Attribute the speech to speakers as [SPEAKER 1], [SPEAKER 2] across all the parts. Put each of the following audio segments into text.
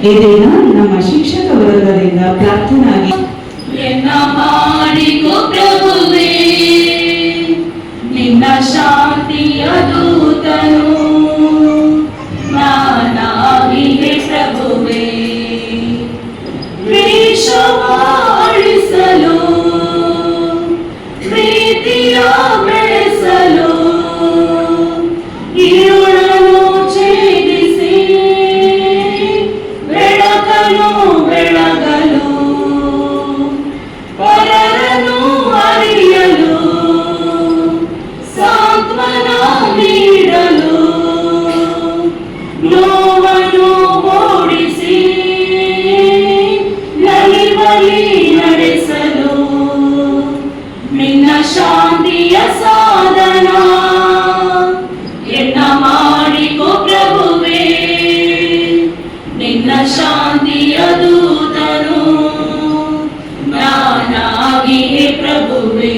[SPEAKER 1] ಈ ದಿನ ನಮ್ಮ ಶಿಕ್ಷಕ ವೃಂದದಿಂದ ಪ್ರಾರ್ಥನಾಗಿ
[SPEAKER 2] ಪ್ರಭುವೇ ನಿನ್ನ ಶಾಂತಿಯ ದೂತನು ನಾನಾಗಿಯೇ ಪ್ರಭುವೇ ದ್ವೇಷವಾಳಿಸಲು ಪ್ರೀತಿಯ ಬೆಳೆಸಲು ഇരുಳನ್ನು ಛೇದಿಸಿ ಬೆಳಕನ್ನು ಬೆಳಗಲು ಪರರನ್ನು ಅರಿಯಲು ಸಾಂತ್ವನ ನೀಡಲು ನೋವನ್ನು ಓಡಿಸಿ ನಲಿವಲಿ ನಡೆಸಲು ನಿನ್ನ ಶಾಂತಿಯ ಸಾಧನ ಎನ್ನ ಮಾಡಿಕೋ ಪ್ರಭುವೇ ನಿನ್ನ ಶಾಂತಿಯ ದೂತನು ನಾನಾಗಿಯೇ ಪ್ರಭುವೇ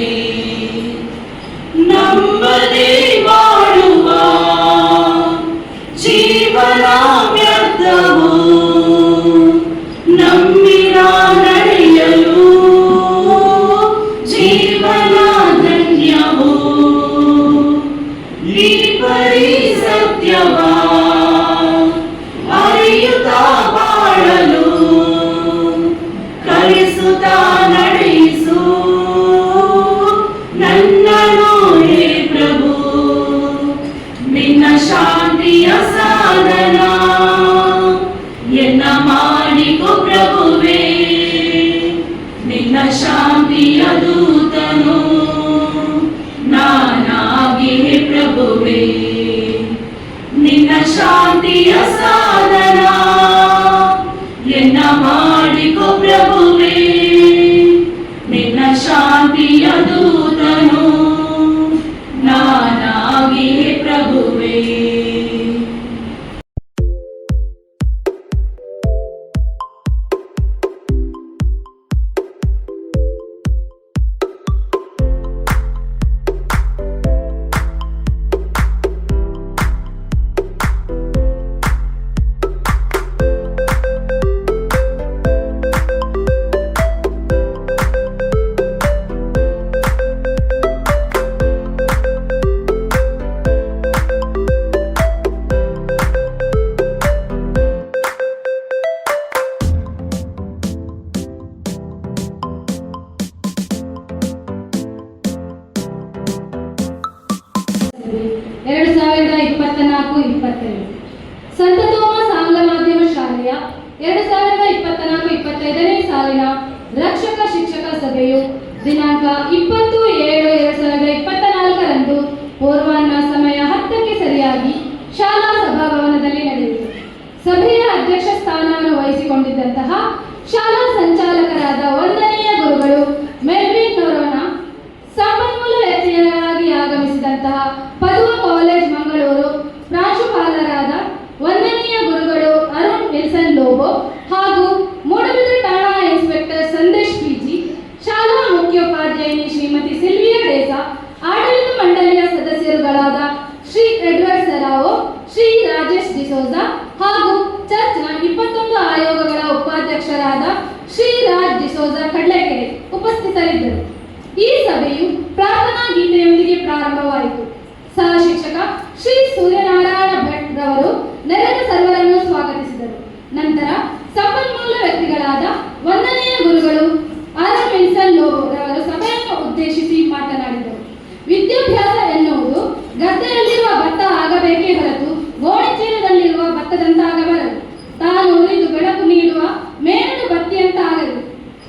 [SPEAKER 2] ನಂಬದೆ ಮಾಡುವ ಜೀವನ ವ್ಯರ್ಥವು ನಂಬಿರ ನಡೆಯಲು ಜೀವನ ಧನ್ಯವು ಈ ಪರಿ ಸತ್ಯವ ಅರಿಯುತ್ತಾ ಬಾಳಲು ಕಲಿಸುತ್ತಾ ನಡೆಸು ನನ್ನನು ಹೇ ಪ್ರಭು ನಿನ್ನ ಶಾಂತಿಯ ಸಾಧನ ಎನ್ನ ಮಾಡಿಕೋ ಪ್ರಭುವೇ ನಿನ್ನ ಶಾಂತಿಯ ದೂತನು ನಾನಾಗಿಯೇ ಪ್ರಭುವೇ ನಿನ್ನ ಶಾಂತಿಯ ಸಾಧನ ಎನ್ನ ಮಾಡಿಕೋ ಪ್ರಭುವೇ ನಿನ್ನ ಶಾಂತಿಯ ದೂತನು ನಾನಾಗಿಯೇ ಪ್ರಭುವೇ.
[SPEAKER 3] ಸಂತ ಥೋಮಸ್ ಆಂಗ್ಲ ಮಾಧ್ಯಮ ಶಾಲೆಯ 2024-25ನೇ ಸಾಲಿನ ರಕ್ಷಕ ಶಿಕ್ಷಕ ಸಭೆಯು ದಿನಾಂಕ 20/7/2024ರಂದು ಪೂರ್ವಾಹ್ನ ಸಮಯ 10ಕ್ಕೆ ಸರಿಯಾಗಿ ಶಾಲಾ ಸಭಾಭವನದಲ್ಲಿ ನಡೆಯಿತು. ಸಭೆಯ ಅಧ್ಯಕ್ಷ ಸ್ಥಾನವನ್ನು ವಹಿಸಿಕೊಂಡಿದ್ದಂತಹ ಶಾಲಾ ಸಂಚಾಲಕರಾದ ವಂದನೀಯ ಗುರುಗಳು ಮೆಲ್ವಿನ್ ನೊರೋನ, ಸಂಪನ್ಮೂಲ ವ್ಯಕ್ತಿಗಳಾಗಿ ಆಗಮಿಸಿದಂತಹ ಪದವ ಕಾಲೇಜ್ ಮಂಗಳೂರು ಪ್ರಾಂಶುಪಾಲರಾದ ವಂದನೀಯ ಗುರುಗಳು ಅರುಣ್ ವಿಲ್ಸನ್ ಲೋಬೋ ಹಾಗೂ ಮೂಡಬಿದ್ರೆ ಠಾಣಾ ಇನ್ಸ್ಪೆಕ್ಟರ್ ಸಂದೇಶ್ ಪಿಜಿ, ಶಾಲಾ ಮುಖ್ಯೋಪಾಧ್ಯಾಯಿನಿ ಶ್ರೀಮತಿ ಸಿಲ್ವಿಯಾ ಡೇಸಾ, ಆಡಳಿತ ಮಂಡಳಿಯ ಸದಸ್ಯರುಗಳಾದ ಶ್ರೀ ಎಡ್ವರ್ಡ್ ಸರಾವೋ, ಶ್ರೀ ರಾಜೇಶ್ ಡಿಸೋಜಾ ಹಾಗೂ ಚರ್ಚ್ನ 21 ಆಯೋಗಗಳ ಉಪಾಧ್ಯಕ್ಷರಾದ ಶ್ರೀ ರಾಜ್ ಡಿಸೋಜಾ ಕಡ್ಲೆಕೆರೆ ಉಪಸ್ಥಿತರಿದ್ದರು. ಈ ಸಭೆಯು ಪ್ರಾರ್ಥನಾ ಗೀತೆಯೊಂದಿಗೆ ಪ್ರಾರಂಭವಾಯಿತು. ಸಹ ಶಿಕ್ಷಕ ಶ್ರೀ ಸೂರ್ಯನಾರಾಯಣ ಭಟ್ ರವರು ನೆರೆದ ಸರ್ವರನ್ನು ಸ್ವಾಗತಿಸಿದರು. ನಂತರ ಸಂಪನ್ಮೂಲ ವ್ಯಕ್ತಿಗಳಾದ ವಂದನೀಯ ಗುರುಗಳು ಅರುಣ್ ವಿಲ್ಸನ್ ಲೋಬೋ ರವರು ಸಭೆಯನ್ನು ಉದ್ದೇಶಿಸಿ ಮಾತನಾಡಿದರು. ವಿದ್ಯಾಭ್ಯಾಸ ಎನ್ನುವುದು ಗದ್ದೆಯಲ್ಲಿರುವ ಭತ್ತ ಆಗಬೇಕೇ ಹೊರತು ಗೋಣಿಚೀಲದಲ್ಲಿರುವ ಭತ್ತದಂತಾಗಬಾರದು. ತಾನು ಉರಿದು ಬೆಳಕು ನೀಡುವ ಮೇಣದ ಬತ್ತಿಯಂತಾಗದು.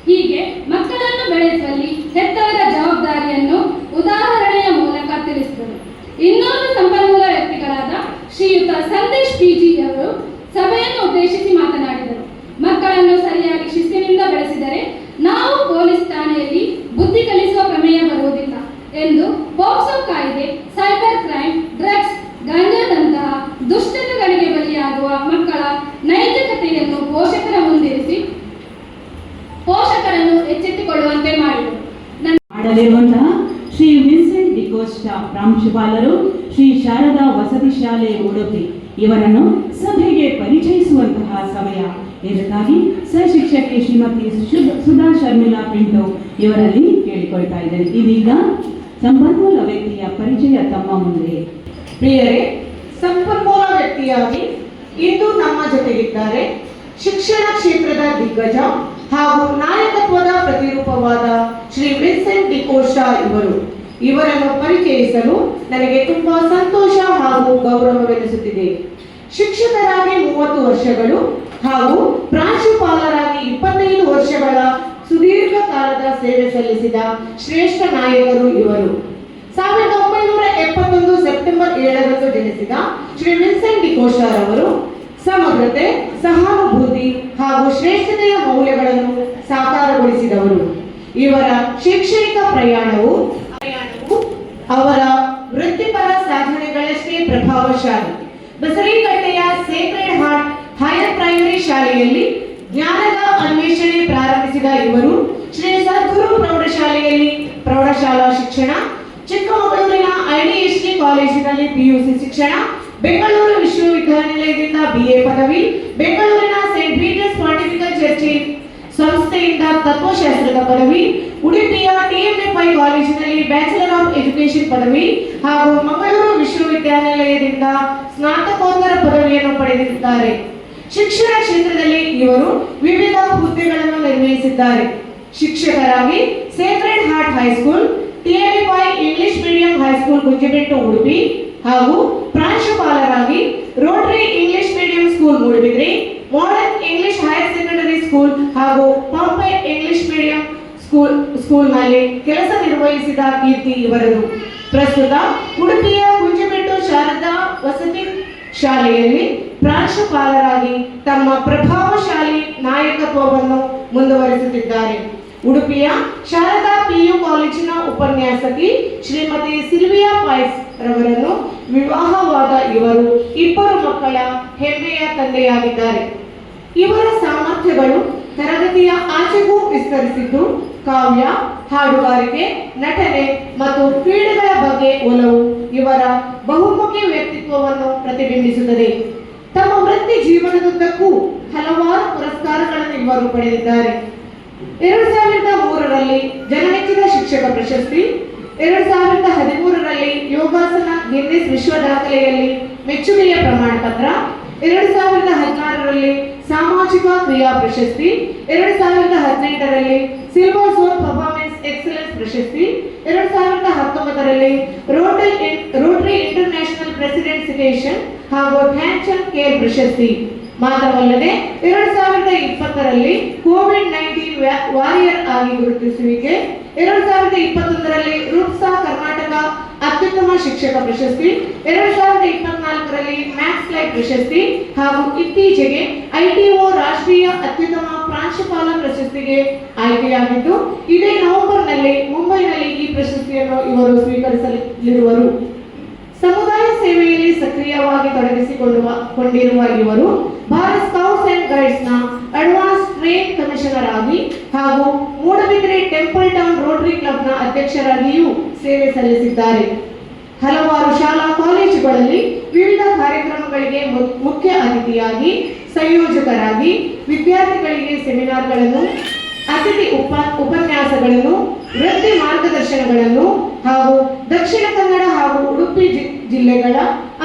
[SPEAKER 3] ಹೀಗೆ ಮಕ್ಕಳನ್ನು ಬೆಳೆಸುವಲ್ಲಿ ಹೆತ್ತವರ ಜವಾಬ್ದಾರಿಯನ್ನು ಉದಾಹರಣೆಯ ಮೂಲಕ ತಿಳಿಸಿದರು. ಇನ್ನೊಂದು ಸಂಪನ್ಮೂಲ ವ್ಯಕ್ತಿಗಳಾದ ಶ್ರೀಯುತ ಸಂದೇಶ್ ಪಿಜಿ ಅವರು ಸಭೆಯನ್ನು ಉದ್ದೇಶಿಸಿ ಮಾತನಾಡಿದರು. ಮಕ್ಕಳನ್ನು ಸರಿಯಾಗಿ ಶಿಸ್ತಿನಿಂದ ಬೆಳೆಸಿದರೆ ನಾವು ಪೊಲೀಸ್ ಠಾಣೆಯಲ್ಲಿ ಬುದ್ಧಿ ಕಲಿಸುವ ಪ್ರಮೇಯ ಬರುವುದಿಲ್ಲ ಎಂದು ಪೋಕ್ಸೋ ಕಾಯ್ದೆ, ಸೈಬರ್ ಕ್ರೈಮ್, ಡ್ರಗ್ಸ್, ಗಾಂಜಾದಂತಹ ದುಶ್ಚಟಗಳಿಗೆ ಬಲಿಯಾಗುವ ಮಕ್ಕಳ ನೈತಿಕತೆಯನ್ನು ಪೋಷಕರ ಮುಂದಿರಿಸಿ ಪೋಷಕರನ್ನು ಎಚ್ಚೆತ್ತುಕೊಳ್ಳುವಂತೆ ಮಾಡಿದರು.
[SPEAKER 1] ಶ್ರೀ ವಿನ್ಸೆಂಟ್ ಡಿಕೋಸ್ಟಾ ಪ್ರಾಂಶುಪಾಲರು, ಶ್ರೀ ಶಾರದಾ ವಸತಿ ಶಾಲೆ ಉಡುಪಿ ಇವರನ್ನು ಸಭೆಗೆ ಪರಿಚಯಿಸುವಂತಹ ಸಮಯ ಇದಕ್ಕಾಗಿ ಸಹಶಿಕ್ಷಕಿ ಶ್ರೀಮತಿ ಸುಧಾ ಶರ್ಮಿಳಾ ಪಿಂಟೋ ಇವರಲ್ಲಿ ಕೇಳಿಕೊಳ್ತಾ ಇದ್ದೇನೆ. ಇದೀಗ ಸಂಪನ್ಮೂಲ ವ್ಯಕ್ತಿಯ ಪರಿಚಯ ತಮ್ಮ ಮುಂದೆ.
[SPEAKER 4] ಪ್ರಿಯರೇ, ಸಂಪನ್ಮೂಲ ವ್ಯಕ್ತಿಯಾಗಿ ಇಂದು ನಮ್ಮ ಜೊತೆಗಿದ್ದಾರೆ ಶಿಕ್ಷಣ ಕ್ಷೇತ್ರದ ದಿಗ್ಗಜ ಹಾಗೂ ನಾಯಕತ್ವದ ಪ್ರತಿರೂಪವಾದ ಶ್ರೀ ವಿನ್ಸೆಂಟ್ ಡಿಕೋಸ್ಟಾ ಇವರು. ಇವರನ್ನು ಪರಿಚಯಿಸಲು ನನಗೆ ತುಂಬಾ ಸಂತೋಷ ಹಾಗೂ ಗೌರವವೆನಿಸುತ್ತಿದೆ. ಶಿಕ್ಷಕರಾಗಿ 30 ವರ್ಷಗಳು ಹಾಗೂ ಪ್ರಾಂಶುಪಾಲರಾಗಿ 25 ವರ್ಷಗಳ ಸುದೀರ್ಘ ಕಾಲದ ಸೇವೆ ಸಲ್ಲಿಸಿದ ಶ್ರೇಷ್ಠ ನಾಯಕರು ಇವರು. 1971 ಸೆಪ್ಟೆಂಬರ್ 7ರಂದು ಜನಿಸಿದ ಶ್ರೀ ವಿನ್ಸೆಂಟ್ ಡಿಕೋಸ್ಟಾ ರವರು ಸಮಗ್ರತೆ, ಸಹಾನುಭೂತಿ ಹಾಗೂ ಶ್ರೇಷ್ಠತೆಯ ಮೌಲ್ಯಗಳನ್ನು ಸಾಕಾರಗೊಳಿಸಿದವರು. ಇವರ ಶೈಕ್ಷಣಿಕ ಪ್ರಯಾಣವು ಅವರ ವೃತ್ತಿಪರ ಸಾಧನೆಗಳಷ್ಟೇ ಪ್ರಭಾವಶಾಲಿ. ಬಸರೀಕಟ್ಟೆಯ ಸೇಕ್ರೆಡ್ ಹಾರ್ಟ್ ಹೈಯರ್ ಪ್ರೈಮರಿ ಶಾಲೆಯಲ್ಲಿ ಜ್ಞಾನದ ಅನ್ವೇಷಣೆ ಪ್ರಾರಂಭಿಸಿದ ಇವರು ಶ್ರೀ ಸದ್ಗುರು ಪ್ರೌಢಶಾಲೆಯಲ್ಲಿ ಪ್ರೌಢಶಾಲಾ ಶಿಕ್ಷಣ, ಚಿಕ್ಕಮಗಳೂರಿನ IDST ಕಾಲೇಜಿನಲ್ಲಿ PUC ಶಿಕ್ಷಣ, ಬೆಂಗಳೂರು ವಿಶ್ವವಿದ್ಯಾನಿಲಯದಿಂದ BA ಪದವಿ, ಬೆಂಗಳೂರಿನ ಸೇಂಟ್ ಪೀಟರ್ಸ್ ಪಾಂಟಿಫಿಕಲ್ ಚರ್ಚ್ ಸಂಸ್ಥೆಯಿಂದ ತತ್ವಶಾಸ್ತ್ರದ ಪದವಿ, ಉಡುಪಿಯ TMFI ಕಾಲೇಜಿನಲ್ಲಿ ಬ್ಯಾಚಲರ್ ಆಫ್ ಎಜುಕೇಶನ್ ಪದವಿ ಹಾಗೂ ಮಂಗಳೂರು ವಿಶ್ವವಿದ್ಯಾನಿಲಯದಿಂದ ಸ್ನಾತಕೋತ್ತರ ಪದವಿಯನ್ನು ಪಡೆದಿದ್ದಾರೆ. ಶಿಕ್ಷಣ ಕ್ಷೇತ್ರದಲ್ಲಿ ಇವರು ವಿವಿಧ ಹುದ್ದೆಗಳನ್ನು ನಿರ್ವಹಿಸಿದ್ದಾರೆ. ಶಿಕ್ಷಕರಾಗಿ sacred heart high school, TMFI English medium high school Gunjabettu Udupi ಹಾಗೂ ಪ್ರಾಂಶುಪಾಲರಾಗಿ rotary English medium school Moodbidri, modern English higher secondary school ಹಾಗೂ ಪಾಂಪೆ ಇಂಗ್ಲಿಷ್ ಮೀಡಿಯಂ ಸ್ಕೂಲ್ನಲ್ಲಿ ಕೆಲಸ ನಿರ್ವಹಿಸಿದ ಕೀರ್ತಿ ಇವರದು. ಪ್ರಸ್ತುತ ಉಡುಪಿಯ ಗುಂಜಬೆಟ್ಟು ಶಾರದಾ ವಸತಿ ಶಾಲೆಯಲ್ಲಿ ಪ್ರಾಂಶುಪಾಲರಾಗಿ ತಮ್ಮ ಪ್ರಭಾವಶಾಲಿ ನಾಯಕತ್ವವನ್ನು ಮುಂದುವರಿಸುತ್ತಿದ್ದಾರೆ. ಉಡುಪಿಯ ಶಾರದಾ PU ಕಾಲೇಜಿನ ಉಪನ್ಯಾಸಕಿ ಶ್ರೀಮತಿ ಸಿಲ್ವಿಯಾ ಪೈಸ್ ರವರನ್ನು ವಿವಾಹವಾದ ಇವರು 2 ಮಕ್ಕಳ ಹೆಮ್ಮೆಯ ತಂದೆಯಾಗಿದ್ದಾರೆ. ಇವರ ಸಾಮರ್ಥ್ಯಗಳು ತರಗತಿಯ ಆಚೆಗೂ ವಿಸ್ತರಿಸಿದ್ದು, ಕಾವ್ಯ, ಹಾಡುಗಾರಿಕೆ, ನಟನೆ ಮತ್ತು ಕ್ರೀಡೆಗಳ ಬಗ್ಗೆ ಒಲವು ಇವರ ಬಹುಮುಖಿ ವ್ಯಕ್ತಿತ್ವವನ್ನು ಪ್ರತಿಬಿಂಬಿಸುತ್ತದೆ. ತಮ್ಮ ವೃತ್ತಿ ಜೀವನದುದ್ದಕ್ಕೂ ಹಲವಾರು ಪುರಸ್ಕಾರಗಳನ್ನು ಇವರು ಪಡೆದಿದ್ದಾರೆ. 2003ರಲ್ಲಿ ಜನಮೆಚ್ಚಿದ ಶಿಕ್ಷಕ ಪ್ರಶಸ್ತಿ, 2013ರಲ್ಲಿ ಯೋಗಾಸನ ಗಿನ್ನಿಸ್ ವಿಶ್ವ ದಾಖಲೆಯಲ್ಲಿ ಮೆಚ್ಚುಗೆಯ ಪ್ರಮಾಣ ಪತ್ರ, 2016ರಲ್ಲಿ ಸಾಮಾಜಿಕ ಕ್ರಿಯಾ ಪ್ರಶಸ್ತಿ, 2018ರಲ್ಲಿ ಸಿಲ್ವರ್ ಝೋನ್ ಪರ್ಫಾರ್ಮೆನ್ಸ್ ಎಕ್ಸಲೆನ್ಸ್ ಪ್ರಶಸ್ತಿ, 2019ರಲ್ಲಿ ರೋಟರಿ ಇಂಟರ್ನ್ಯಾಷನಲ್ ಪ್ರೆಸಿಡೆಂಟ್ ಸಿಟೇಷನ್ ಹಾಗೂ ಧ್ಯಾನ್ ಚಂದ್ ಖೇಲ್ ಪ್ರಶಸ್ತಿ. ಮಾತ್ರವಲ್ಲದೆ 2020ರಲ್ಲಿ COVID-19 ವಾರಿಯರ್ ಆಗಿ ಗುರುತಿಸುವಿಕೆ, 2021ರಲ್ಲಿ ರೂಪ್ಸಾ ಕರ್ನಾಟಕ ಅತ್ಯುತ್ತಮ ಶಿಕ್ಷಕ ಪ್ರಶಸ್ತಿ, 2024ರಲ್ಲಿ ಮ್ಯಾಕ್ಸ್ ಲೈಫ್ ಪ್ರಶಸ್ತಿ ಹಾಗೂ ಇತ್ತೀಚೆಗೆ ITO ರಾಷ್ಟ್ರೀಯ ಅತ್ಯುತ್ತಮ ಪ್ರಾಂಶುಪಾಲ ಪ್ರಶಸ್ತಿಗೆ ಆಯ್ಕೆಯಾಗಿದ್ದು, ಇದೇ ನವೆಂಬರ್ನಲ್ಲಿ ಮುಂಬೈನಲ್ಲಿ ಈ ಪ್ರಶಸ್ತಿಯನ್ನು ಇವರು ಸ್ವೀಕರಿಸಲಿರುವರು. ಸಮುದಾಯ ಸೇವೆಯಲ್ಲಿ ಸಕ್ರಿಯವಾಗಿ ತೊಡಗಿಸಿಕೊಂಡಿರುವ ಇವರು ಭಾರತ್ ಸ್ಕೌಟ್ಸ್ ಅಂಡ್ ಗೈಡ್ಸ್ ನ ಅಡ್ವಾನ್ಸ್ ಟ್ರೇಡ್ ಕಮಿಷನರ್ ಆಗಿ ಹಾಗೂ Moodbidri temple town Rotary club ನ ಅಧ್ಯಕ್ಷರಾಗಿಯೂ ಸೇವೆ ಸಲ್ಲಿಸಿದ್ದಾರೆ. ಹಲವಾರು ಶಾಲಾ ಕಾಲೇಜುಗಳಲ್ಲಿ ವಿವಿಧ ಕಾರ್ಯಕ್ರಮಗಳಿಗೆ ಮುಖ್ಯ ಅತಿಥಿಯಾಗಿ, ಸಂಯೋಜಕರಾಗಿ, ವಿದ್ಯಾರ್ಥಿಗಳಿಗೆ ಸೆಮಿನಾರ್ಗಳನ್ನು, ಅತಿಥಿ ಉಪನ್ಯಾಸಗಳನ್ನು, ವೃತ್ತಿ ಮಾರ್ಗದರ್ಶನಗಳನ್ನು ಹಾಗೂ ದಕ್ಷಿಣ ಕನ್ನಡ ಹಾಗೂ ಉಡುಪಿ ಜಿಲ್ಲೆಗಳ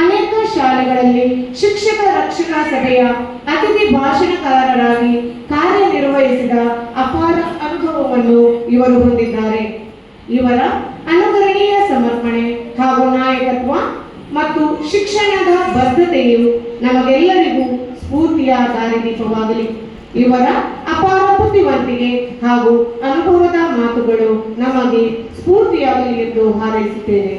[SPEAKER 4] ಅನೇಕ ಶಾಲೆಗಳಲ್ಲಿ ಶಿಕ್ಷಕ ರಕ್ಷಣಾ ಸಭೆಯ ಅತಿಥಿ ಭಾಷಣಕಾರರಾಗಿ ಕಾರ್ಯನಿರ್ವಹಿಸಿದ ಅಪಾರ ಅನುಭವವನ್ನು ಇವರು ಹೊಂದಿದ್ದಾರೆ. ಇವರ ಅನುಕರಣೀಯ ಸಮರ್ಪಣೆ ಹಾಗೂ ನಾಯಕತ್ವ ಮತ್ತು ಶಿಕ್ಷಣದ ಬದ್ಧತೆಯು ನಮಗೆಲ್ಲರಿಗೂ ಸ್ಫೂರ್ತಿಯ ದಾರಿದೀಪವಾಗಲಿ. ಇವರ ಅಪಾರ ಬುದ್ಧಿವಂತಿಕೆ ಹಾಗೂ ಅನುಭವದ ಮಾತುಗಳು ನಮಗೆ ಸ್ಫೂರ್ತಿಯಾಗಲಿ ಎಂದು ಹಾರೈಸುತ್ತೇನೆ.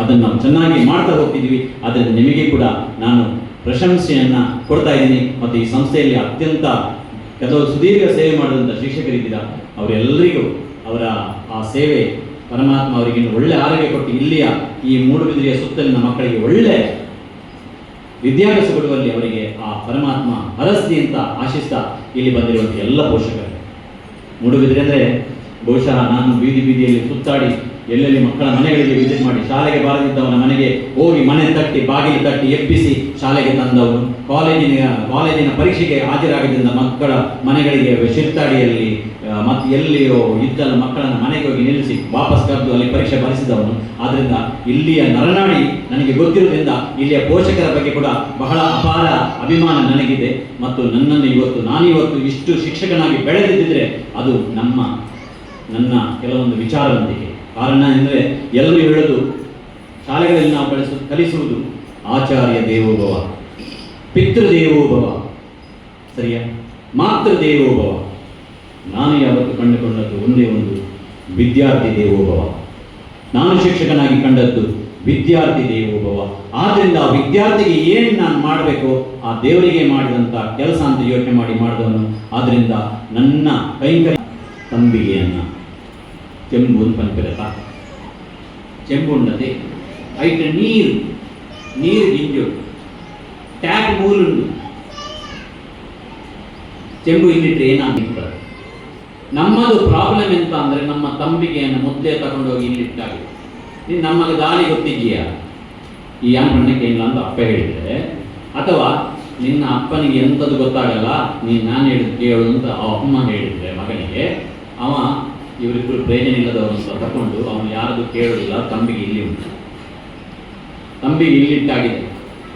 [SPEAKER 5] ಅದನ್ನು ನಾವು ಚೆನ್ನಾಗಿ ಮಾಡ್ತಾ ಹೋಗ್ತಿದ್ದೀವಿ. ಅದರಿಂದ ನಿಮಗೆ ಕೂಡ ನಾನು ಪ್ರಶಂಸೆಯನ್ನು ಕೊಡ್ತಾ ಇದ್ದೀನಿ. ಮತ್ತು ಈ ಸಂಸ್ಥೆಯಲ್ಲಿ ಅತ್ಯಂತ ಕೆಲವು ಸುದೀರ್ಘ ಸೇವೆ ಮಾಡಿದಂಥ ಶಿಕ್ಷಕರಿದ್ದೀರ, ಅವರೆಲ್ಲರಿಗೂ ಅವರ ಆ ಸೇವೆ ಪರಮಾತ್ಮ ಅವರಿಗೆ ಒಳ್ಳೆ ಆರೋಗ್ಯ ಕೊಟ್ಟು ಇಲ್ಲಿಯ ಈ ಮೂಡುಬಿದಿರೆಯ ಸುತ್ತಲಿನ ಮಕ್ಕಳಿಗೆ ಒಳ್ಳೆ ವಿದ್ಯಾಭ್ಯಾಸ ಕೊಡುವಲ್ಲಿ ಅವರಿಗೆ ಆ ಪರಮಾತ್ಮ ಹರಸ್ಲಿ ಅಂತ ಆಶಿಸ್ತಾ ಇಲ್ಲಿ ಬಂದಿರುವಂಥ ಎಲ್ಲ ಪೋಷಕರು. ಮೂಡುಬಿದಿರೆ ಅಂದರೆ ಬಹುಶಃ ನಾನು ಬೀದಿಯಲ್ಲಿ ಸುತ್ತಾಡಿ ಎಲ್ಲೆಲ್ಲಿ ಮಕ್ಕಳ ಮನೆಗಳಿಗೆ ವಿಸಿಟ್ ಮಾಡಿ ಶಾಲೆಗೆ ಬಾರದಿದ್ದವನ ಮನೆಗೆ ಹೋಗಿ ಮನೆ ತಟ್ಟಿ ಬಾಗಿಲು ತಟ್ಟಿ ಎಬ್ಬಿಸಿ ಶಾಲೆಗೆ ತಂದವನು, ಕಾಲೇಜಿನ ಪರೀಕ್ಷೆಗೆ ಹಾಜರಾಗದಿಂದ ಮಕ್ಕಳ ಮನೆಗಳಿಗೆ ಶಿರ್ತಾಡಿಯಲ್ಲಿ ಮತ್ತು ಎಲ್ಲಿಯೋ ಇದ್ದಲ್ಲ ಮಕ್ಕಳನ್ನು ಮನೆಗೆ ಹೋಗಿ ನಿಲ್ಲಿಸಿ ವಾಪಸ್ ಕರೆದು ಅಲ್ಲಿ ಪರೀಕ್ಷೆ ಬರೆಸಿದವನು. ಆದ್ದರಿಂದ ಇಲ್ಲಿಯ ನರನಾಡಿ ನನಗೆ ಗೊತ್ತಿರೋದ್ರಿಂದ ಇಲ್ಲಿಯ ಪೋಷಕರ ಬಗ್ಗೆ ಕೂಡ ಬಹಳ ಅಪಾರ ಅಭಿಮಾನ ನನಗಿದೆ. ಮತ್ತು ನಾನಿವತ್ತು ಇಷ್ಟು ಶಿಕ್ಷಕನಾಗಿ ಬೆಳೆದಿದ್ದರೆ ಅದು ನನ್ನ ಕೆಲವೊಂದು ವಿಚಾರವಂತಿಕೆ. ಕಾರಣ ಎಂದರೆ ಎಲ್ಲರೂ ಹೇಳೋದು ಶಾಲೆಗಳಲ್ಲಿ ನಾವು ಕಲಿಸುವುದು ಆಚಾರ್ಯ ದೇವೋಭವ, ಪಿತೃದೇವೋಭವ, ಸರಿಯಾ, ಮಾತೃದೇವೋಭವ. ನಾನು ಯಾವತ್ತು ಕಂಡುಕೊಂಡದ್ದು ಒಂದೇ ಒಂದು ವಿದ್ಯಾರ್ಥಿ ದೇವೋಭವ. ನಾನು ಶಿಕ್ಷಕನಾಗಿ ಕಂಡದ್ದು ವಿದ್ಯಾರ್ಥಿ ದೇವೋಭವ. ಆದ್ದರಿಂದ ಆ ವಿದ್ಯಾರ್ಥಿಗೆ ಏನು ನಾನು ಮಾಡಬೇಕು ಆ ದೇವರಿಗೆ ಮಾಡಿದಂಥ ಕೆಲಸ ಅಂತ ಯೋಚನೆ ಮಾಡಿ ಮಾಡಿದವನು. ಆದ್ದರಿಂದ ನನ್ನ ಕೈಂಕರ್ಯ ತಂಬಿಗೆಯನ್ನು ಚೆಂಬು ಒಂದು ಪಂಪಿರತ ಚೆಂಬು ಉಂಡದೆ ಐಟ ನೀರು ಗಿಂಜು ಟ್ಯಾಪ್ ಮೂಲುಂಡು ಚೆಂಬು ಇಲ್ಲಿಟ್ರೆ ಏನಾಗಿರ್ತದೆ. ನಮ್ಮದು ಪ್ರಾಬ್ಲಮ್ ಎಂತ ಅಂದರೆ ನಮ್ಮ ತಂಬಿಗೆಯನ್ನು ಮೊದಲೇ ತಗೊಂಡೋಗಿ ಇಲ್ಲಿಟ್ಟಾಗಿದೆ. ನೀನು ನಮಗೆ ದಾರಿ ಗೊತ್ತಿದೆಯಾ ಈ ಅಣ್ಣಕ್ಕೆ ಇಲ್ಲ ಅಂತ ಅಪ್ಪ ಹೇಳಿದರೆ, ಅಥವಾ ನಿನ್ನ ಅಪ್ಪನಿಗೆ ಎಂಥದ್ದು ಗೊತ್ತಾಗಲ್ಲ ನಾನು ಹೇಳಿದ್ದು ಕೇಳು ಅಂತ ಅಮ್ಮ ಹೇಳಿದರೆ ಮಗನಿಗೆ, ಅವ ಇವರಿಬ್ಬರು ಪ್ರಯೋಜನ ಇಲ್ಲದವರು ಅಂತ ತಗೊಂಡು ಅವನು ಯಾರದು ಕೇಳೋದಿಲ್ಲ. ತಂಬಿಗೆ ಇಲ್ಲಿ ಉಂಟು, ತಂಬಿಗೆ ಇಲ್ಲಿಟ್ಟಾಗಿದೆ.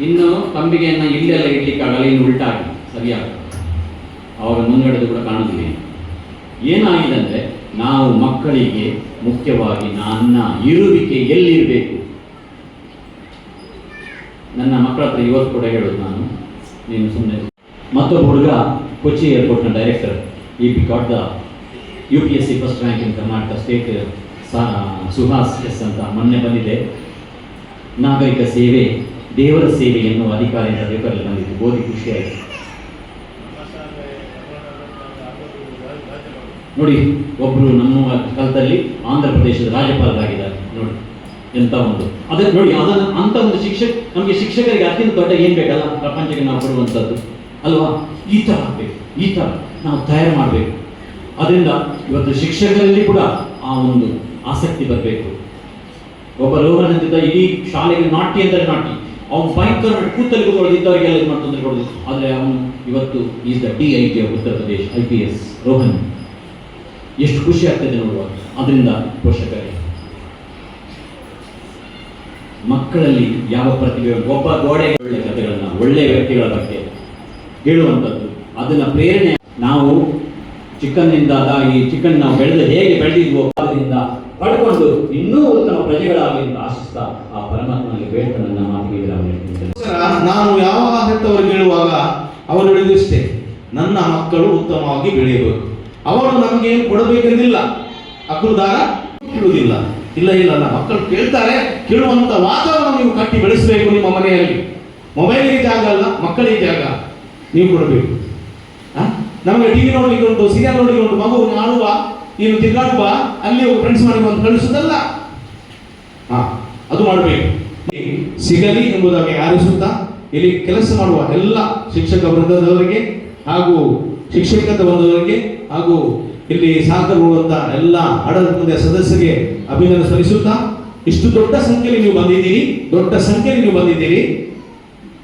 [SPEAKER 5] ಇನ್ನು ತಂಬಿಗೆಯನ್ನು ಇಲ್ಲೆಲ್ಲ ಇಡ್ಲಿಕ್ಕಾಗಲ್ಲ, ಇನ್ನು ಉಲ್ಟಾಗಿದೆ, ಸರಿಯಾಗಿ ಅವಾಗ ಮುಂಗಡೆದು ಕೂಡ ಕಾಣುವುದಿಲ್ಲ. ಏನಾಗಿದೆ ಅಂದರೆ ನಾವು ಮಕ್ಕಳಿಗೆ ಮುಖ್ಯವಾಗಿ ನನ್ನ ಇರುವಿಕೆ ಎಲ್ಲಿರಬೇಕು. ನನ್ನ ಮಕ್ಕಳ ಹತ್ರ ಇವತ್ತು ಕೂಡ ಹೇಳೋದು ನಾನು, ನೀನು ಸುಮ್ಮನೆ. ಮತ್ತೊಬ್ಬ ಹುಡುಗ ಕೊಚ್ಚಿ ಏರ್ಪೋರ್ಟ್ನ ಡೈರೆಕ್ಟರ್, ಈ got the UPSC first rank in Karnataka state, Suhas S ಅಂತ ಮೊನ್ನೆ ಬಂದಿದೆ. ನಾಗರಿಕ ಸೇವೆ ದೇವರ ಸೇವೆ ಎನ್ನುವ ಅಧಿಕಾರಿಯಿಂದ ಪೇಪರಲ್ಲಿ ಬಂದಿದ್ದು, ಓದಿ ಖುಷಿಯಾಯಿತು. ನೋಡಿ, ಒಬ್ಬರು ನಮ್ಮ ಕಾಲದಲ್ಲಿ ಆಂಧ್ರ ಪ್ರದೇಶದ ರಾಜ್ಯಪಾಲರಾಗಿದ್ದಾರೆ. ನೋಡಿ ಎಂಥ ಒಂದು ಅದಕ್ಕೆ ನೋಡಿ, ಅಂಥ ಒಂದು ನಮಗೆ ಶಿಕ್ಷಕರಿಗೆ ಅತ್ಯಂತ ದೊಡ್ಡ ಏನು ಬೇಕಲ್ಲ ಪ್ರಪಂಚಕ್ಕೆ ನಾವು ಕೊಡುವಂಥದ್ದು ಅಲ್ವಾ. ಈ ಥರ ಆಗಬೇಕು, ಈ ಥರ ನಾವು ತಯಾರು ಮಾಡಬೇಕು. ಅದರಿಂದ ಇವತ್ತು ಶಿಕ್ಷಕರಲ್ಲಿ ಕೂಡ ಆ ಒಂದು ಆಸಕ್ತಿ ಬರಬೇಕು. ಒಬ್ಬ ರೋಹನ್ ಅಂತಿದ್ದ, ಇಡೀ ಶಾಲೆಗೆ ನಾಟಿ ಅಂದರೆ ನಾಟಿ, ಅವನು ಭಯಂಕರ ಕೂತಲ್ಲಿ ಕೂತ್ಕೊಳ್ಳೋದಿದ್ದವರಿಗೆಲ್ಲ ಇದು ಮಾಡಿ ತೊಂದರೆ ಕೊಡೋದು. ಆದರೆ ಅವನು ಇವತ್ತು is the DIG of Uttar Pradesh, IPS Rohan. ಎಷ್ಟು ಖುಷಿ ಆಗ್ತದೆ ನೋಡುವ. ಅದರಿಂದ ಪೋಷಕರೇ, ಮಕ್ಕಳಲ್ಲಿ ಯಾವ ಪ್ರತಿಭೆ, ಒಬ್ಬ ಗೋಡೆ ಒಳ್ಳೆಯ ಕಥೆಗಳನ್ನು ಒಳ್ಳೆಯ ವ್ಯಕ್ತಿಗಳ ಬಗ್ಗೆ ಹೇಳುವಂಥದ್ದು, ಅದನ್ನು ಪ್ರೇರಣೆ ನಾವು ಚಿಕ್ಕಂದಿನಿಂದ ನಾವು ಹೇಗೆ ಬೆಳೆದಿದ್ವೋ ಅದರಿಂದ ಪಡ್ಕೊಂಡು ಇನ್ನೂ ಉತ್ತಮ ಪ್ರಜೆಗಳಾಗಲಿ ಅಂತ ಆಶಿಸ್ತಾ ಆ ಪರಮಾತ್ಮನಲ್ಲಿ ಬೇಡ್ತಾ ನನ್ನ ಮಾತಿಗೆ
[SPEAKER 6] ನಾನು ಯಾವಾಗ ಹೆತ್ತವರಿಗೆ ಹೇಳುವಾಗ ಅವರು ಹೇಳಿದಷ್ಟೇ, ನನ್ನ ಮಕ್ಕಳು ಉತ್ತಮವಾಗಿ ಬೆಳೆಯಬೇಕು. ಅವರು ನಮಗೆ ಏನು ಕೊಡಬೇಕೆಂದಿಲ್ಲ, ಅಕ್ಕುದಾಗ ಕೇಳುವುದಿಲ್ಲ. ಇಲ್ಲ ಮಕ್ಕಳು ಕೇಳ್ತಾರೆ, ಕೇಳುವಂತ ವಾತಾವರಣ ನೀವು ಕಟ್ಟಿ ಬೆಳೆಸಬೇಕು. ನಿಮ್ಮ ಮನೆಯಲ್ಲಿ ಮೊಬೈಲಿಗೆ ಜಾಗ ಅಲ್ಲ, ಮಕ್ಕಳಿಗೆ ಜಾಗ ನೀವು ಕೊಡಬೇಕು. ನಮಗೆ ಟಿವಿ ನೋಡ್ಲಿಕ್ಕೆ ಉಂಟು, ಸೀರಿಯಲ್ ನೋಡ್ಲಿಕ್ಕೆ ಉಂಟು, ಮಗು ಆಡುವ, ನೀನು ತಿರುಗಾಡುವ, ಅಲ್ಲಿ ಹೋಗಿ ಫ್ರೆಂಡ್ಸ್ ಮಾಡಿ ಒಂದು ಕಳಿಸುವುದಲ್ಲ. ಅದು ಮಾಡಬೇಕು. ಸಿಗಲಿ ಎಂಬುದಾಗಿ ಆರಿಸುತ್ತಾ ಇಲ್ಲಿ ಕೆಲಸ ಮಾಡುವ ಎಲ್ಲ ಶಿಕ್ಷಕ ವೃಂದದವರಿಗೆ ಹಾಗೂ ಶಿಕ್ಷಕರ ವೃಂದದವರಿಗೆ ಹಾಗೂ ಇಲ್ಲಿ ಸಹಕರಿಸುವಂತ ಎಲ್ಲ ಆಡಳಿತ ಸದಸ್ಯರಿಗೆ ಅಭಿನಂದನೆ ಸಲ್ಲಿಸುತ್ತಾ, ಇಷ್ಟು ದೊಡ್ಡ ಸಂಖ್ಯೆಯಲ್ಲಿ ನೀವು ಬಂದಿದ್ದೀರಿ,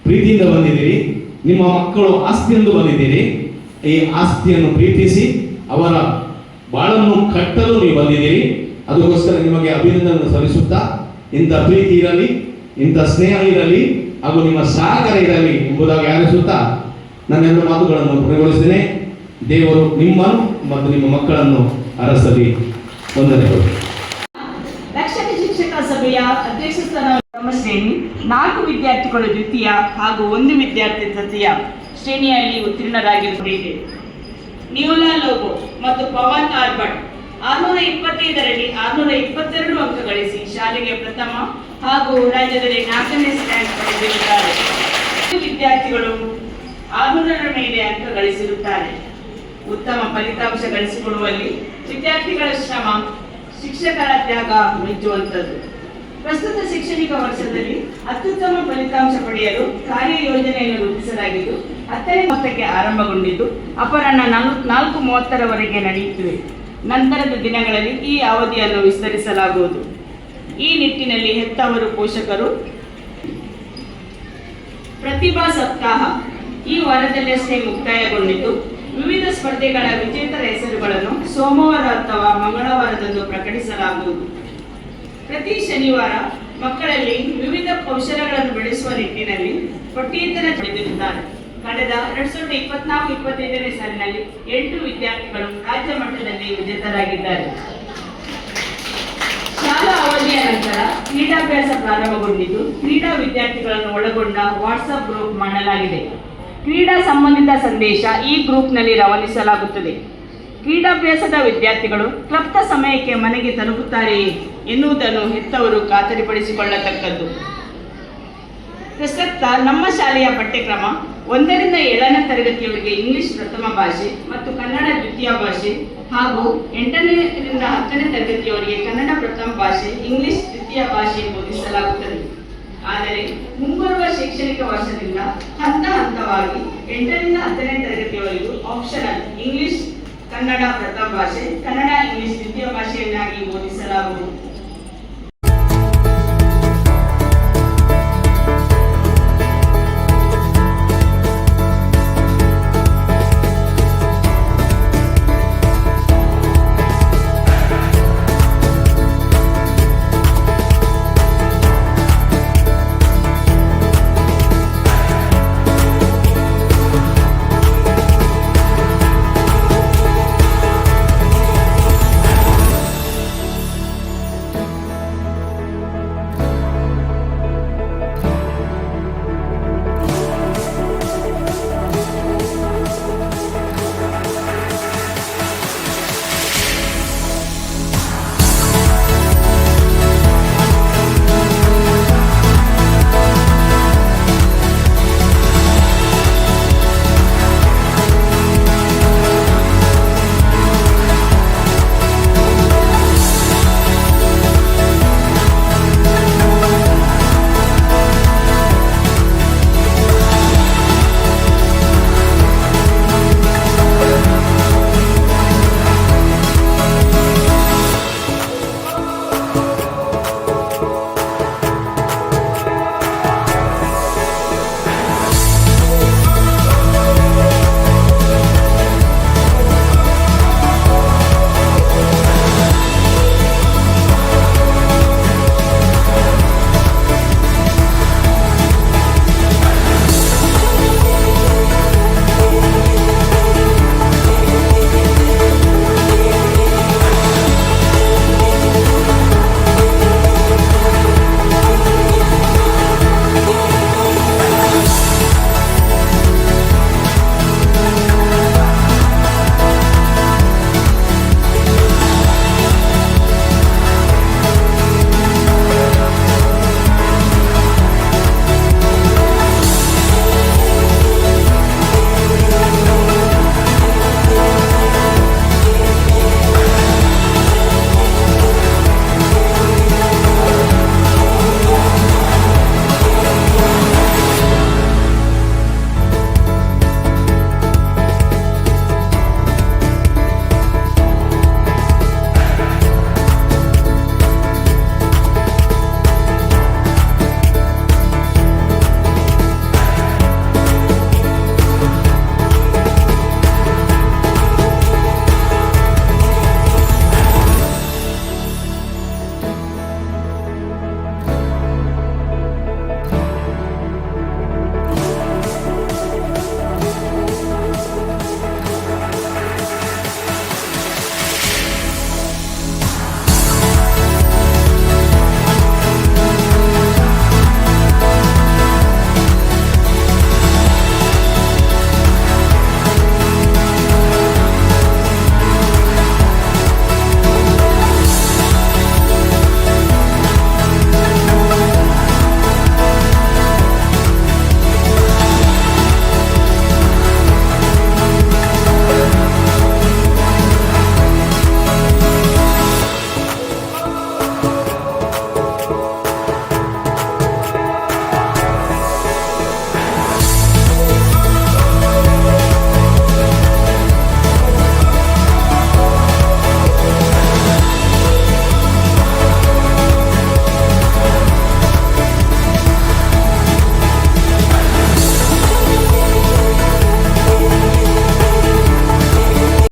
[SPEAKER 6] ಪ್ರೀತಿಯಿಂದ ಬಂದಿದ್ದೀರಿ. ನಿಮ್ಮ ಮಕ್ಕಳು ಆಸ್ತಿಯೆಂದು ಬಂದಿದ್ದೀರಿ. ಈ ಆಸ್ತಿಯನ್ನು ಪ್ರೀತಿಸಿ ಅವರ ಬಾಳನ್ನು ಕಟ್ಟಲು ನೀವು ಬಂದಿದ್ದೀರಿ. ಅದಕ್ಕೋಸ್ಕರ ನಿಮಗೆ ಅಭಿನಂದನೆ ಸಲ್ಲಿಸುತ್ತಾ, ಇಂಥ ಪ್ರೀತಿ ಇರಲಿ, ಇಂಥ ಸ್ನೇಹ ಇರಲಿ ಹಾಗೂ ನಿಮ್ಮ ಸಹಕಾರ ಇರಲಿ ಎಂಬುದಾಗಿ ಆರಿಸುತ್ತಾ ನನ್ನೆಲ್ಲ ಮಾತುಗಳನ್ನು ಪೂರ್ಣಗೊಳಿಸಿದ್ದೇನೆ. ದೇವರು ನಿಮ್ಮನ್ನು ಮತ್ತು ನಿಮ್ಮ ಮಕ್ಕಳನ್ನು ಅರಸಲಿ. ವಂದನೆಗಳು.
[SPEAKER 2] ರಕ್ಷಕ ಶಿಕ್ಷಕ ಸಭೆಯ ಅಧ್ಯಕ್ಷ ಸ್ಥಾನ ಶ್ರೇಣಿ 4 ವಿದ್ಯಾರ್ಥಿಗಳು ದ್ವಿತೀಯ ಹಾಗೂ 1 ವಿದ್ಯಾರ್ಥಿ ತೃತೀಯ ಶ್ರೇಣಿಯಲ್ಲಿ ಉತ್ತೀರ್ಣರಾಗಿರುತ್ತದೆ. ನಿಯೋಲಾ ಲೋಗೋ ಮತ್ತು ಪವನ್ ಆರ್ಬಟ್ 625ರಲ್ಲಿ 622 ಅಂಕ ಗಳಿಸಿ ಶಾಲೆಗೆ ಪ್ರಥಮ ಹಾಗೂ ರಾಜ್ಯದಲ್ಲಿ 4ನೇ ರ್ಯಾಂಕ್ ಪಡೆದಿರುತ್ತಾರೆ. ವಿದ್ಯಾರ್ಥಿಗಳು 600ರ ಮೇಲೆ ಅಂಕ ಗಳಿಸಿರುತ್ತಾರೆ. ಉತ್ತಮ ಫಲಿತಾಂಶ ಗಳಿಸಿಕೊಡುವಲ್ಲಿ ವಿದ್ಯಾರ್ಥಿಗಳ ಶ್ರಮ, ಶಿಕ್ಷಕರ ತ್ಯಾಗ ಮೆಚ್ಚುವಂಥದ್ದು. ಪ್ರಸ್ತುತ ಶೈಕ್ಷಣಿಕ ವರ್ಷದಲ್ಲಿ ಅತ್ಯುತ್ತಮ ಫಲಿತಾಂಶ ಪಡೆಯಲು ಕಾರ್ಯಯೋಜನೆಯನ್ನು ರೂಪಿಸಲಾಗಿದ್ದು 10ನೇ ಮೊತ್ತಕ್ಕೆ ಆರಂಭಗೊಂಡಿದ್ದು ಅಪರಾಹ್ನ 4:30ರವರೆಗೆ ನಡೆಯುತ್ತಿವೆ. ನಂತರದ ದಿನಗಳಲ್ಲಿ ಈ ಅವಧಿಯನ್ನು ವಿಸ್ತರಿಸಲಾಗುವುದು. ಈ ನಿಟ್ಟಿನಲ್ಲಿ ಹೆತ್ತವರು, ಪೋಷಕರು ಪ್ರತಿಭಾ ಸಪ್ತಾಹ ಈ ವಾರದಲ್ಲಷ್ಟೇ ಮುಕ್ತಾಯಗೊಂಡಿದ್ದು, ವಿವಿಧ ಸ್ಪರ್ಧೆಗಳ ವಿಜೇತರ ಹೆಸರುಗಳನ್ನು ಸೋಮವಾರ ಅಥವಾ ಮಂಗಳವಾರದಂದು ಪ್ರಕಟಿಸಲಾಗುವುದು. ಪ್ರತಿ ಶನಿವಾರ ಮಕ್ಕಳಲ್ಲಿ ವಿವಿಧ ಕೌಶಲಗಳನ್ನು ಬೆಳೆಸುವ ನಿಟ್ಟಿನಲ್ಲಿ ಪಠ್ಯೇತರ ಪಡೆದಿರುತ್ತಾರೆ. ಕಳೆದ 2024-25ನೇ ಸಾಲಿನಲ್ಲಿ 8 ವಿದ್ಯಾರ್ಥಿಗಳು ರಾಜ್ಯ ಮಟ್ಟದಲ್ಲಿ ವಿಜೇತರಾಗಿದ್ದಾರೆ. ಶಾಲಾ ಅವಧಿಯ ನಂತರ ಕ್ರೀಡಾಭ್ಯಾಸ ಪ್ರಾರಂಭಗೊಂಡಿದ್ದು, ಕ್ರೀಡಾ ವಿದ್ಯಾರ್ಥಿಗಳನ್ನು ಒಳಗೊಂಡ ವಾಟ್ಸಪ್ ಗ್ರೂಪ್ ಮಾಡಲಾಗಿದೆ. ಕ್ರೀಡಾ ಸಂಬಂಧಿತ ಸಂದೇಶ ಈ ಗ್ರೂಪ್ನಲ್ಲಿ ರವಾನಿಸಲಾಗುತ್ತದೆ. ಕ್ರೀಡಾಭ್ಯಾಸದ ವಿದ್ಯಾರ್ಥಿಗಳು ಕ್ಲಬ್ದ ಸಮಯಕ್ಕೆ ಮನೆಗೆ ತಲುಪುತ್ತಾರೆಯೇ ಎನ್ನುವುದನ್ನು ಹೆತ್ತವರು ಖಾತರಿಪಡಿಸಿಕೊಳ್ಳತಕ್ಕದ್ದು. ಪ್ರಸಕ್ತ ನಮ್ಮ ಶಾಲೆಯ ಪಠ್ಯಕ್ರಮ 1ರಿಂದ 7ನೇ ತರಗತಿಯವರಿಗೆ ಇಂಗ್ಲಿಷ್ ಪ್ರಥಮ ಭಾಷೆ ಮತ್ತು ಕನ್ನಡ ದ್ವಿತೀಯ ಭಾಷೆ ಹಾಗೂ 8ರಿಂದ 10ನೇ ತರಗತಿಯವರಿಗೆ ಕನ್ನಡ ಪ್ರಥಮ ಭಾಷೆ, ಇಂಗ್ಲಿಷ್ ದ್ವಿತೀಯ ಭಾಷೆ ಬೋಧಿಸಲಾಗುತ್ತದೆ. ಆದರೆ ಮುಂಬರುವ ಶೈಕ್ಷಣಿಕ ವರ್ಷದಿಂದ ಹಂತವಾಗಿ 8ರಿಂದ 10ನೇ ತರಗತಿಯವರೆಗೂ ಆಪ್ಷನಲ್ ಇಂಗ್ಲಿಷ್ ಕನ್ನಡ ಪ್ರಥಮ ಭಾಷೆ, ಕನ್ನಡ ಇಂಗ್ಲಿಷ್ ದ್ವಿತೀಯ ಭಾಷೆಯನ್ನಾಗಿ ಬೋಧಿಸಲಾಗುವುದು.